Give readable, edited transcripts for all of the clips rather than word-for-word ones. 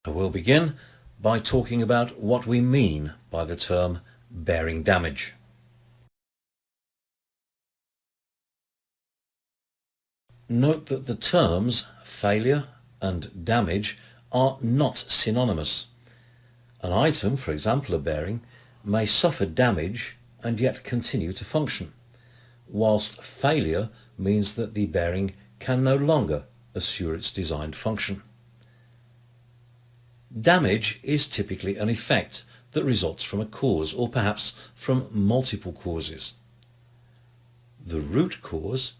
I will begin by talking about what we mean by the term bearing damage. Note that the terms failure and damage are not synonymous. An item, for example a bearing, may suffer damage and yet continue to function, whilst failure means that the bearing can no longer assure its designed function. Damage is typically an effect that results from a cause, or perhaps from multiple causes. The root cause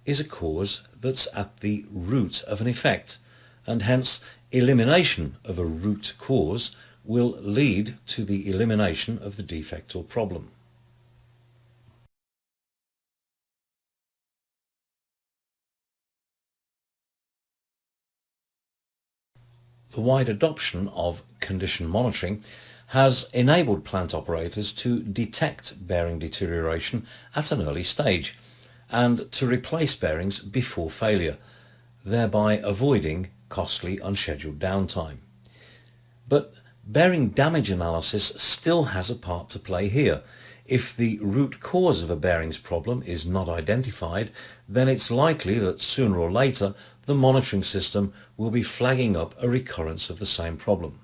is a cause that's at the root of an effect, and hence elimination of a root cause will lead to the elimination of the defect or problem. The wide adoption of condition monitoring has enabled plant operators to detect bearing deterioration at an early stage and to replace bearings before failure, thereby avoiding costly unscheduled downtime. But bearing damage analysis still has a part to play here. If the root cause of a bearings problem is not identified, then it's likely that sooner or later the monitoring system will be flagging up a recurrence of the same problem.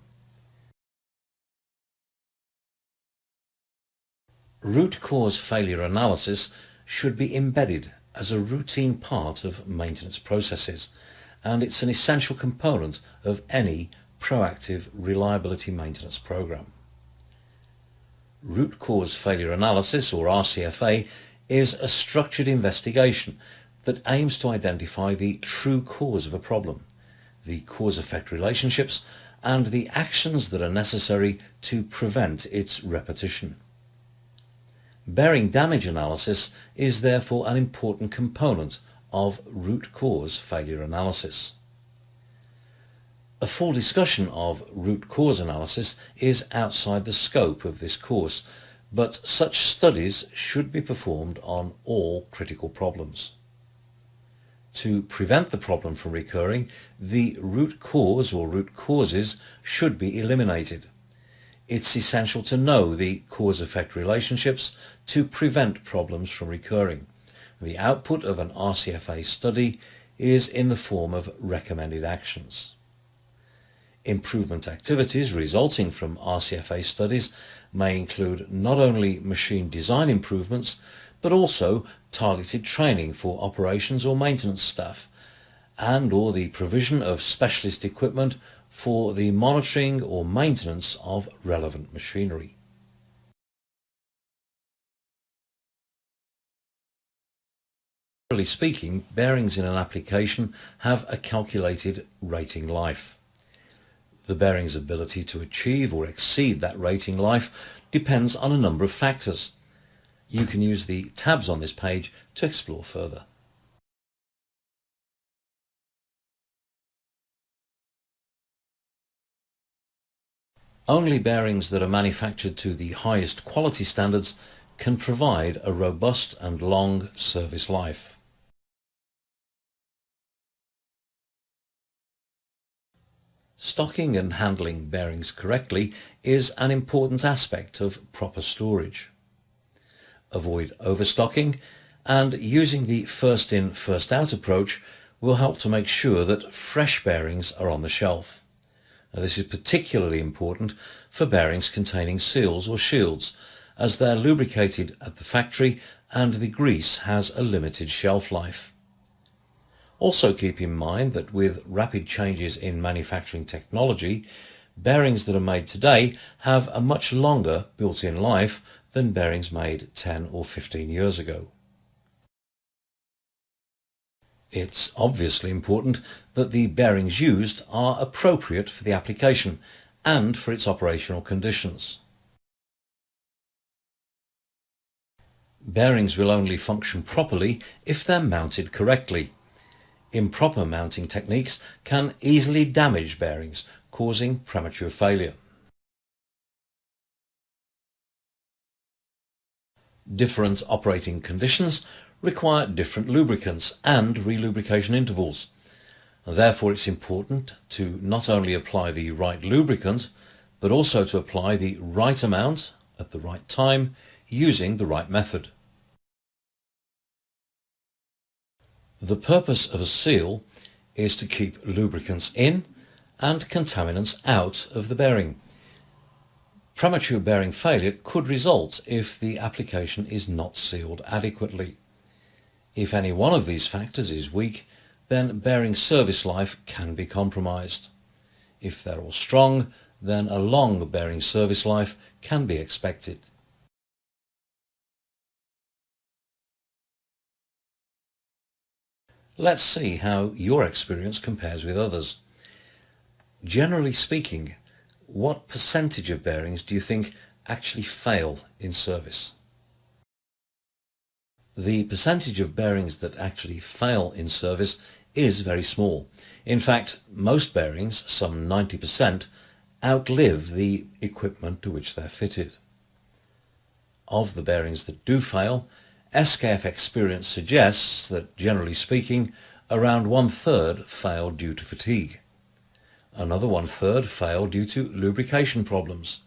Root cause failure analysis should be embedded as a routine part of maintenance processes, and it's an essential component of any proactive reliability maintenance program. Root cause failure analysis, or RCFA, is a structured investigation that aims to identify the true cause of a problem, the cause-effect relationships, and the actions that are necessary to prevent its repetition. Bearing damage analysis is therefore an important component of root cause failure analysis. A full discussion of root cause analysis is outside the scope of this course, but such studies should be performed on all critical problems. To prevent the problem from recurring, the root cause or root causes should be eliminated. It's essential to know the cause-effect relationships to prevent problems from recurring. The output of an RCFA study is in the form of recommended actions. Improvement activities resulting from RCFA studies may include not only machine design improvements, but also targeted training for operations or maintenance staff, and/or the provision of specialist equipment for the monitoring or maintenance of relevant machinery. Generally speaking, bearings in an application have a calculated rating life. The bearing's ability to achieve or exceed that rating life depends on a number of factors. You can use the tabs on this page to explore further. Only bearings that are manufactured to the highest quality standards can provide a robust and long service life. Stocking and handling bearings correctly is an important aspect of proper storage. Avoid overstocking, and using the first in, first out approach will help to make sure that fresh bearings are on the shelf. Now, this is particularly important for bearings containing seals or shields, as they're lubricated at the factory and the grease has a limited shelf life. Also keep in mind that with rapid changes in manufacturing technology, bearings that are made today have a much longer built-in life than bearings made 10 or 15 years ago. It's obviously important that the bearings used are appropriate for the application and for its operational conditions. Bearings will only function properly if they're mounted correctly. Improper mounting techniques can easily damage bearings, causing premature failure. Different operating conditions require different lubricants and relubrication intervals. And therefore it's important to not only apply the right lubricant, but also to apply the right amount at the right time using the right method. The purpose of a seal is to keep lubricants in and contaminants out of the bearing. Premature bearing failure could result if the application is not sealed adequately. If any one of these factors is weak, then bearing service life can be compromised. If they're all strong, then a long bearing service life can be expected. Let's see how your experience compares with others. Generally speaking, what percentage of bearings do you think actually fail in service? The percentage of bearings that actually fail in service is very small. In fact, most bearings, some 90%, outlive the equipment to which they're fitted. Of the bearings that do fail, SKF experience suggests that, generally speaking, around 1/3 fail due to fatigue. Another 1/3 fail due to lubrication problems.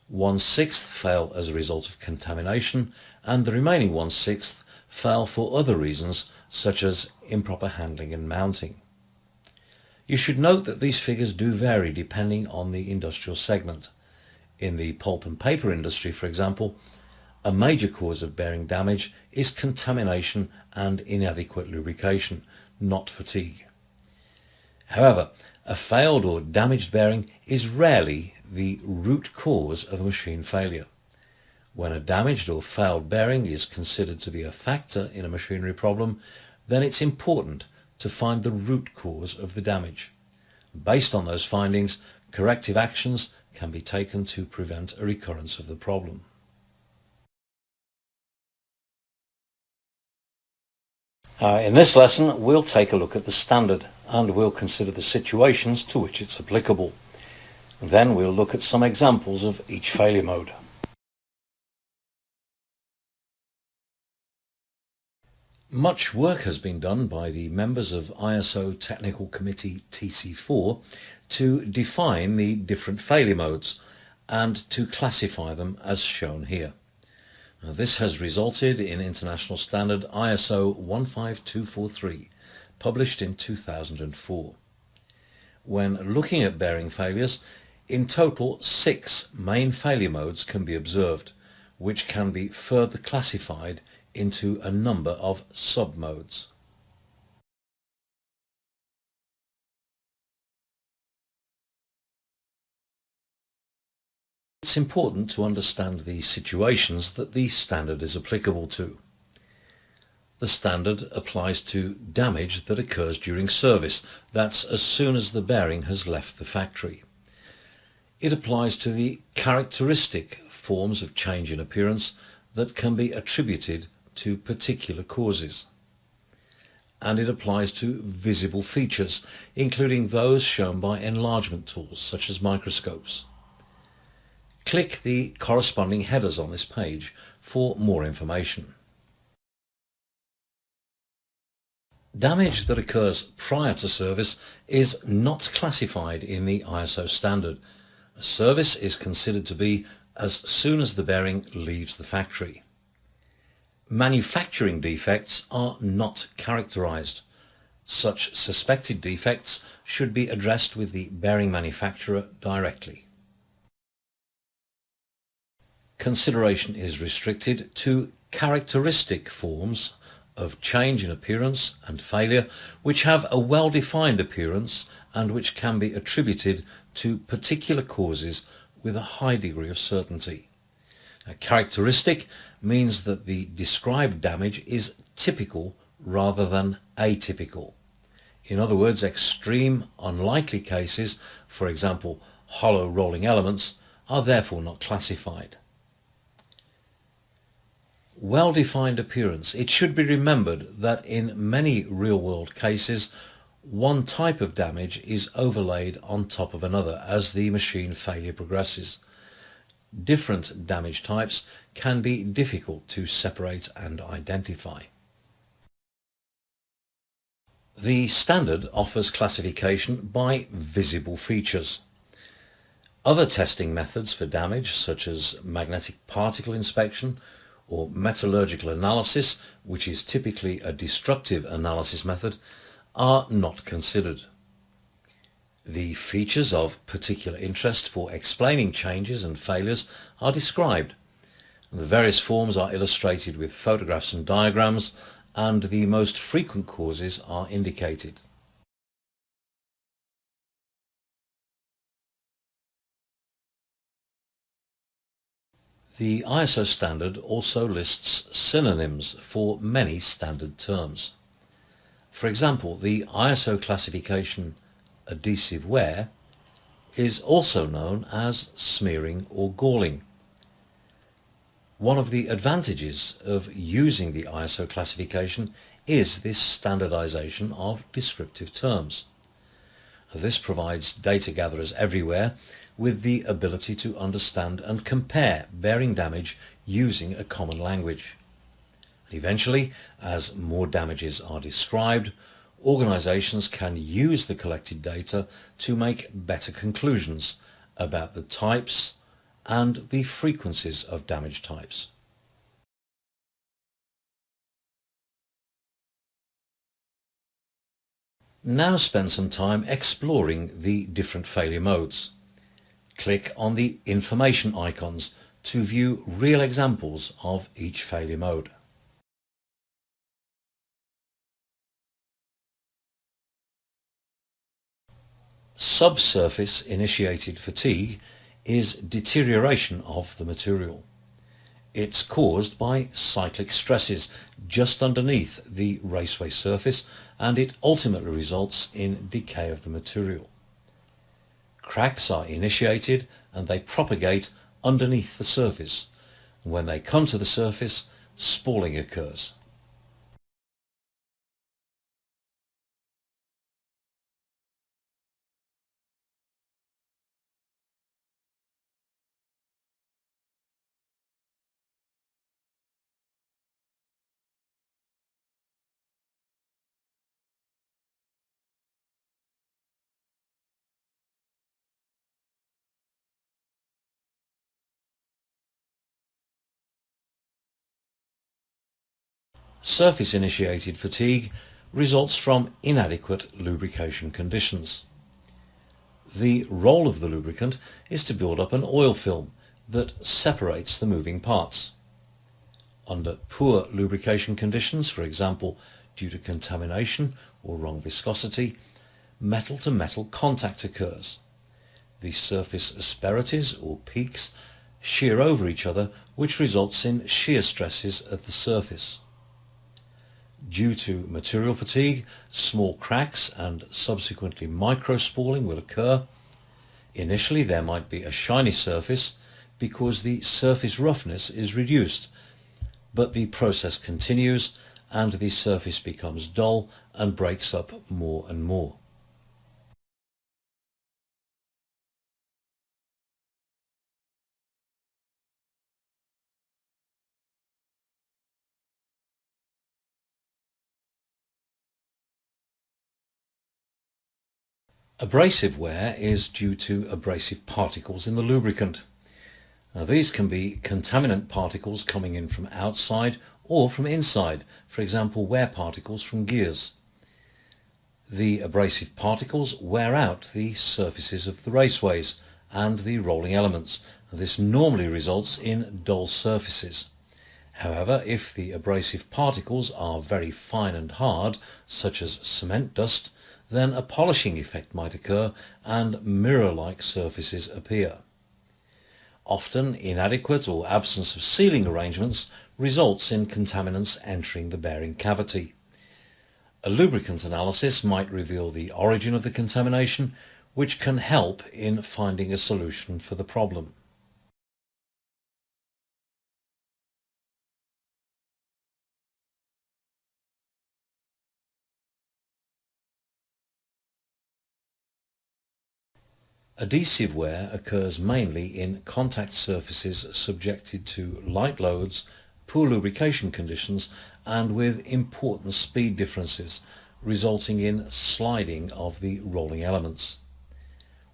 1/6 fail as a result of contamination, and the remaining 1/6 fail for other reasons such as improper handling and mounting. You should note that these figures do vary depending on the industrial segment. In the pulp and paper industry, for example, a major cause of bearing damage is contamination and inadequate lubrication, not fatigue. However, a failed or damaged bearing is rarely the root cause of a machine failure. When a damaged or failed bearing is considered to be a factor in a machinery problem, then it's important to find the root cause of the damage. Based on those findings, corrective actions can be taken to prevent a recurrence of the problem. In this lesson, we'll take a look at the standard and we'll consider the situations to which it's applicable. Then we'll look at some examples of each failure mode. Much work has been done by the members of ISO Technical Committee TC4 to define the different failure modes and to classify them as shown here. Now, this has resulted in International Standard ISO 15243, published in 2004. When looking at bearing failures, in total 6 main failure modes can be observed, which can be further classified into a number of sub-modes. It's important to understand the situations that the standard is applicable to. The standard applies to damage that occurs during service. That's as soon as the bearing has left the factory. It applies to the characteristic forms of change in appearance that can be attributed to particular causes. And it applies to visible features, including those shown by enlargement tools such as microscopes. Click the corresponding headers on this page for more information. Damage that occurs prior to service is not classified in the ISO standard. A service is considered to be as soon as the bearing leaves the factory. Manufacturing defects are not characterized. Such suspected defects should be addressed with the bearing manufacturer directly. Consideration is restricted to characteristic forms of change in appearance and failure which have a well-defined appearance and which can be attributed to particular causes with a high degree of certainty. A characteristic means that the described damage is typical rather than atypical. In other words, extreme unlikely cases, for example hollow rolling elements, are therefore not classified. Well-defined appearance. It should be remembered that in many real-world cases, one type of damage is overlaid on top of another as the machine failure progresses. Different damage types can be difficult to separate and identify. The standard offers classification by visible features. Other testing methods for damage, such as magnetic particle inspection or metallurgical analysis, which is typically a destructive analysis method, are not considered. The features of particular interest for explaining changes and failures are described. The various forms are illustrated with photographs and diagrams, and the most frequent causes are indicated. The ISO standard also lists synonyms for many standard terms. For example, the ISO classification adhesive wear is also known as smearing or galling. One of the advantages of using the ISO classification is this standardization of descriptive terms. This provides data gatherers everywhere with the ability to understand and compare bearing damage using a common language. Eventually, as more damages are described, organizations can use the collected data to make better conclusions about the types and the frequencies of damage types. Now spend some time exploring the different failure modes. Click on the information icons to view real examples of each failure mode. Subsurface initiated fatigue is deterioration of the material. It's caused by cyclic stresses just underneath the raceway surface, and it ultimately results in decay of the material. Cracks are initiated and they propagate underneath the surface. When they come to the surface, spalling occurs. Surface-initiated fatigue results from inadequate lubrication conditions. The role of the lubricant is to build up an oil film that separates the moving parts. Under poor lubrication conditions, for example due to contamination or wrong viscosity, metal-to-metal contact occurs. The surface asperities or peaks shear over each other, which results in shear stresses at the surface. Due to material fatigue, small cracks and subsequently microspalling will occur. Initially there might be a shiny surface because the surface roughness is reduced, but the process continues and the surface becomes dull and breaks up more and more. Abrasive wear is due to abrasive particles in the lubricant. Now, these can be contaminant particles coming in from outside or from inside, for example wear particles from gears. The abrasive particles wear out the surfaces of the raceways and the rolling elements. This normally results in dull surfaces. However, if the abrasive particles are very fine and hard, such as cement dust, then a polishing effect might occur and mirror-like surfaces appear. Often inadequate or absence of sealing arrangements results in contaminants entering the bearing cavity. A lubricant analysis might reveal the origin of the contamination, which can help in finding a solution for the problem. Adhesive wear occurs mainly in contact surfaces subjected to light loads, poor lubrication conditions and with important speed differences, resulting in sliding of the rolling elements.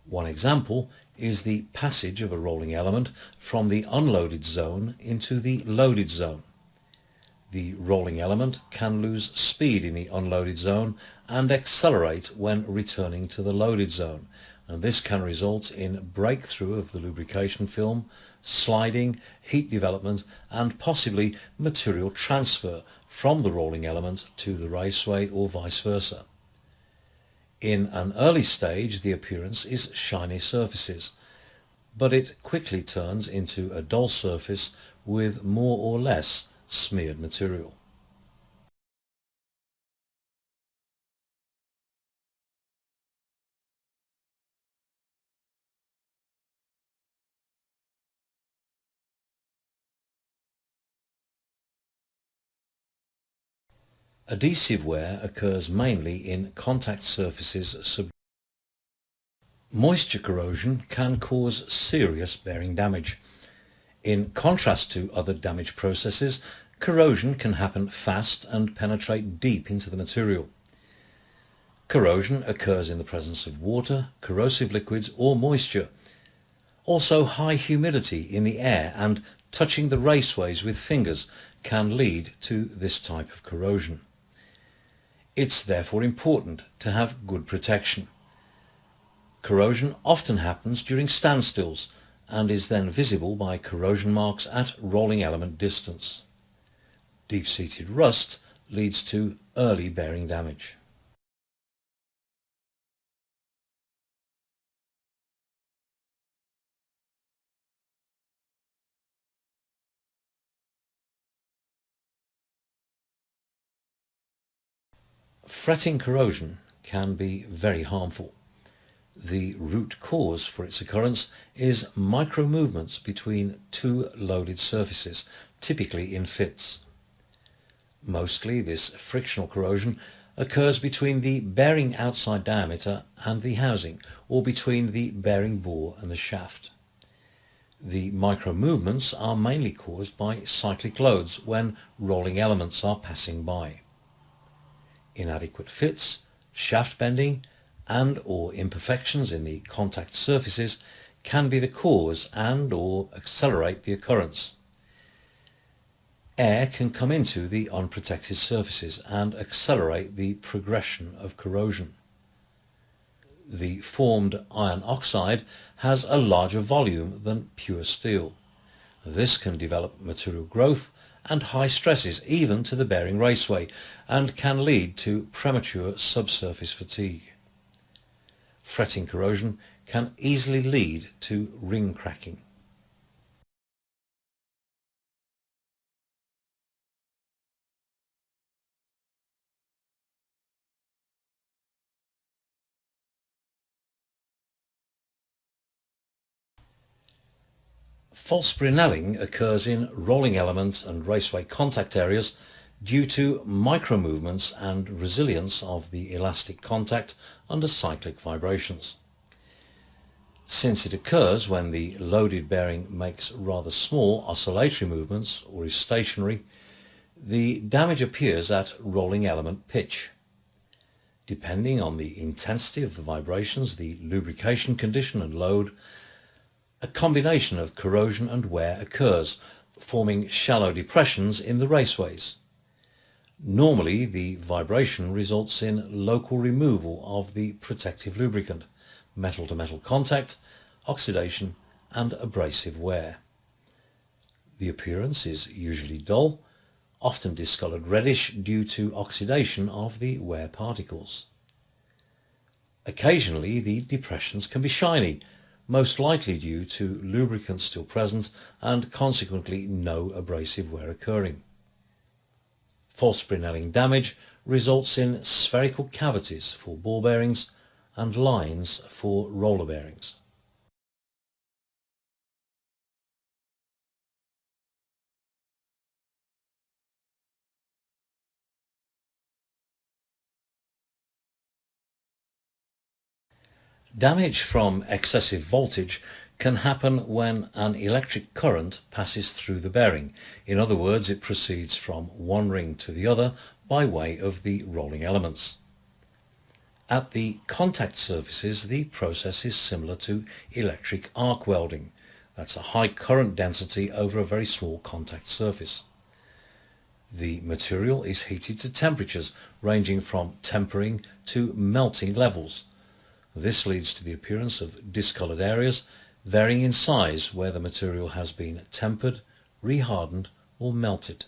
One example is the passage of a rolling element from the unloaded zone into the loaded zone. The rolling element can lose speed in the unloaded zone and accelerate when returning to the loaded zone, and this can result in breakthrough of the lubrication film, sliding, heat development, and possibly material transfer from the rolling element to the raceway or vice versa. In an early stage, the appearance is shiny surfaces, but it quickly turns into a dull surface with more or less smeared material. Adhesive wear occurs mainly in contact surfaces. Moisture corrosion can cause serious bearing damage. In contrast to other damage processes, corrosion can happen fast and penetrate deep into the material. Corrosion occurs in the presence of water, corrosive liquids or moisture. Also, high humidity in the air and touching the raceways with fingers can lead to this type of corrosion. It's therefore important to have good protection. Corrosion often happens during standstills and is then visible by corrosion marks at rolling element distance. Deep-seated rust leads to early bearing damage. Fretting corrosion can be very harmful. The root cause for its occurrence is micro movements between two loaded surfaces, typically in fits. Mostly this frictional corrosion occurs between the bearing outside diameter and the housing, or between the bearing bore and the shaft. The micro movements are mainly caused by cyclic loads when rolling elements are passing by. Inadequate fits, shaft bending, and or imperfections in the contact surfaces can be the cause and or accelerate the occurrence. Air can come into the unprotected surfaces and accelerate the progression of corrosion. The formed iron oxide has a larger volume than pure steel. This can develop material growth and high stresses even to the bearing raceway and can lead to premature subsurface fatigue. Fretting corrosion can easily lead to ring cracking. False Brinelling occurs in rolling element and raceway contact areas due to micromovements and resilience of the elastic contact under cyclic vibrations. Since it occurs when the loaded bearing makes rather small oscillatory movements or is stationary, the damage appears at rolling element pitch. Depending on the intensity of the vibrations, the lubrication condition and load, a combination of corrosion and wear occurs, forming shallow depressions in the raceways. Normally, the vibration results in local removal of the protective lubricant, metal-to-metal contact, oxidation, and abrasive wear. The appearance is usually dull, often discolored reddish due to oxidation of the wear particles. Occasionally, the depressions can be shiny, most likely due to lubricant still present and consequently no abrasive wear occurring. False Brinelling damage results in spherical cavities for ball bearings and lines for roller bearings. Damage from excessive voltage can happen when an electric current passes through the bearing. In other words, it proceeds from one ring to the other by way of the rolling elements. At the contact surfaces, the process is similar to electric arc welding. That's a high current density over a very small contact surface. The material is heated to temperatures ranging from tempering to melting levels. This leads to the appearance of discolored areas varying in size where the material has been tempered, rehardened or melted.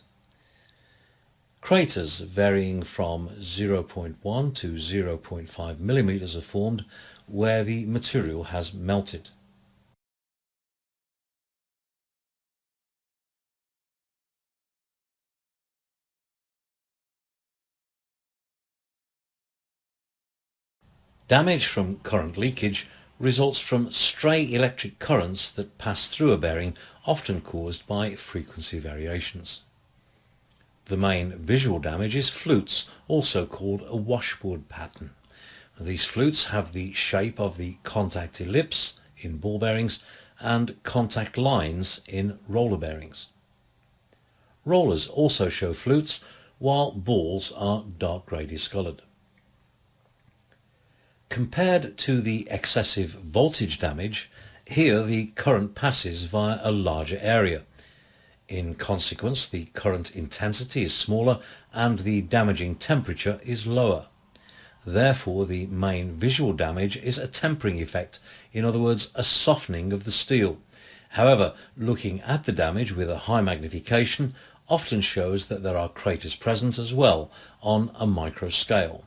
Craters varying from 0.1 to 0.5 millimeters are formed where the material has melted. Damage from current leakage results from stray electric currents that pass through a bearing, often caused by frequency variations. The main visual damage is flutes, also called a washboard pattern. These flutes have the shape of the contact ellipse in ball bearings and contact lines in roller bearings. Rollers also show flutes, while balls are dark grey discoloured. Compared to the excessive voltage damage, here the current passes via a larger area. In consequence, the current intensity is smaller and the damaging temperature is lower. Therefore, the main visual damage is a tempering effect, in other words, a softening of the steel. However, looking at the damage with a high magnification often shows that there are craters present as well on a micro scale.